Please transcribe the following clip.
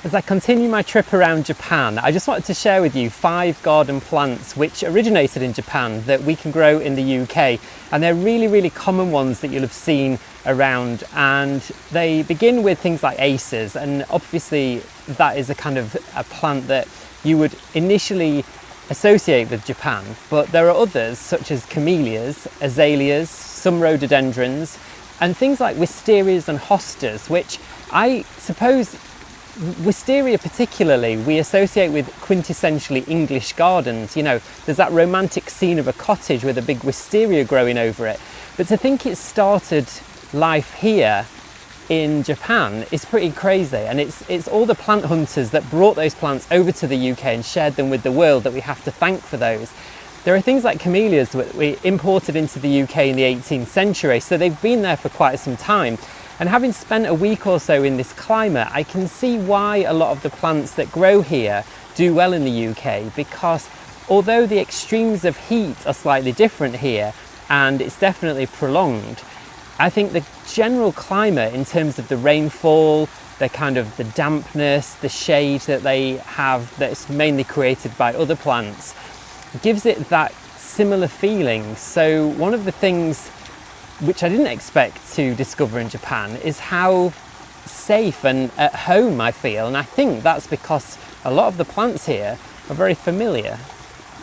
As I continue my trip around Japan, I just wanted to share with you 5 garden plants which originated in Japan that we can grow in the UK. And they're really common ones that you'll have seen around, and they begin with things like Acers, and obviously that is a kind of a plant that you would initially associate with Japan, but there are others such as Camellias, Azaleas, some Rhododendrons, and things like Wisterias and Hostas, which I suppose Wisteria particularly we associate with quintessentially English gardens. You know, there's that romantic scene of a cottage with a big wisteria growing over it. But to think it started life here in Japan is pretty crazy, and it's all the plant hunters that brought those plants over to the UK and shared them with the world that we have to thank for those. There are things like Camellias that we imported into the UK in the 18th century, so they've been there for quite some time. And having spent a week or so in this climate, I can see why a lot of the plants that grow here do well in the UK, because although the extremes of heat are slightly different here, and it's definitely prolonged, I think the general climate in terms of the rainfall, the kind of the dampness, the shade that they have that's mainly created by other plants, gives it that similar feeling. So one of the things which I didn't expect to discover in Japan is how safe and at home I feel, and I think that's because a lot of the plants here are very familiar.